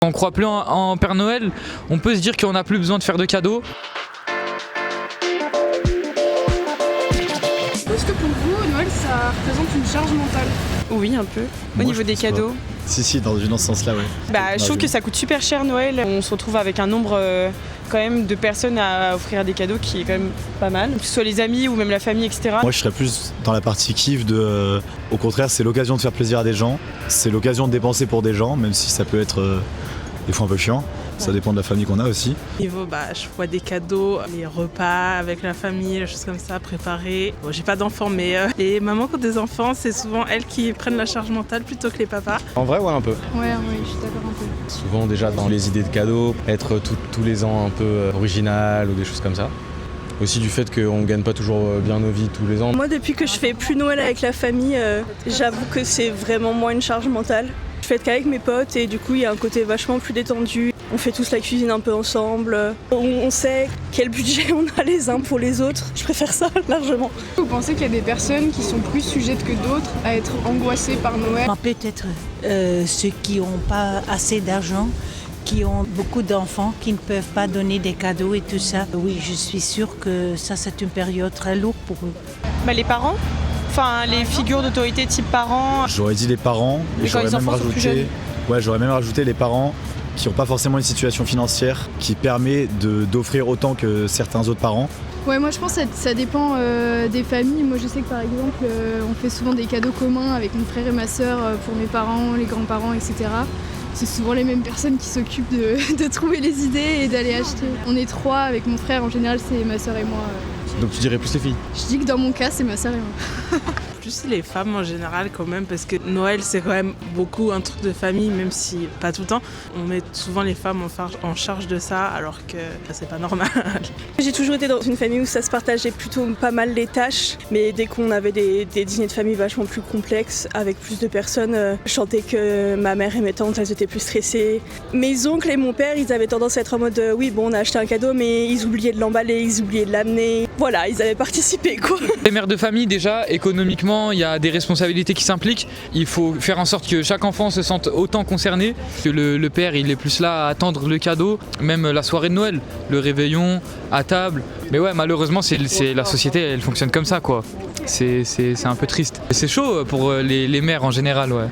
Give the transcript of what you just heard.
On ne croit plus en Père Noël, on peut se dire qu'on n'a plus besoin de faire de cadeaux. Est-ce que pour vous, Noël, ça représente une charge mentale? Oui, un peu. Au niveau des cadeaux. Si, dans ce sens-là, oui. Je trouve que ça coûte super cher Noël. On se retrouve avec un nombre quand même de personnes à offrir des cadeaux qui est quand même pas mal. Que ce soit les amis ou même la famille, etc. Moi, je serais plus dans la partie kiff de... au contraire, c'est l'occasion de faire plaisir à des gens. C'est l'occasion de dépenser pour des gens, même si ça peut être des fois un peu chiant. Ça dépend de la famille qu'on a aussi. Niveau, je vois des cadeaux, les repas avec la famille, les choses comme ça, préparés. Bon, j'ai pas d'enfants, mais les mamans qui ont des enfants, c'est souvent elles qui prennent la charge mentale plutôt que les papas. En vrai, ouais, un peu. Ouais, je suis d'accord un peu. Souvent déjà dans les idées de cadeaux, être tous les ans un peu original ou des choses comme ça. Aussi du fait qu'on gagne pas toujours bien nos vies tous les ans. Moi, depuis que je fais plus Noël avec la famille, j'avoue que c'est vraiment moins une charge mentale. Je fête qu'avec mes potes et du coup, il y a un côté vachement plus détendu. On fait tous la cuisine un peu ensemble. On sait quel budget on a les uns pour les autres. Je préfère ça largement. Vous pensez qu'il y a des personnes qui sont plus sujettes que d'autres à être angoissées par Noël? Peut-être ceux qui n'ont pas assez d'argent, qui ont beaucoup d'enfants, qui ne peuvent pas donner des cadeaux et tout ça. Oui, je suis sûre que ça, c'est une période très lourde pour eux. Les parents, les figures d'autorité type parents. J'aurais dit les parents, Mais quand les enfants sont plus jeunes. j'aurais même rajouté les parents qui n'ont pas forcément une situation financière qui permet d'offrir autant que certains autres parents. Ouais, moi je pense que ça dépend des familles. Moi je sais que par exemple, on fait souvent des cadeaux communs avec mon frère et ma sœur pour mes parents, les grands-parents, etc. C'est souvent les mêmes personnes qui s'occupent de trouver les idées et d'aller acheter. On est 3 avec mon frère, en général c'est ma sœur et moi. Donc tu dirais plus les filles? Je dis que dans mon cas c'est ma sœur et moi. Plus les femmes en général quand même, parce que Noël c'est quand même beaucoup un truc de famille, même si pas tout le temps. On met souvent les femmes en charge de ça, alors que c'est pas normal. J'ai toujours été dans une famille où ça se partageait plutôt pas mal les tâches, mais dès qu'on avait des dîners de famille vachement plus complexes, avec plus de personnes, je sentais que ma mère et mes tantes, elles étaient plus stressées. Mes oncles et mon père, ils avaient tendance à être en mode on a acheté un cadeau, mais ils oubliaient de l'emballer, ils oubliaient de l'amener. Voilà, ils avaient participé quoi. Les mères de famille, déjà, économiquement, il y a des responsabilités qui s'impliquent. Il faut faire en sorte que chaque enfant se sente autant concerné. Que le père, il est plus là à attendre le cadeau, même la soirée de Noël, le réveillon, à table. Mais ouais, malheureusement, c'est la société, elle fonctionne comme ça, quoi. C'est un peu triste. C'est chaud pour les mères en général, ouais.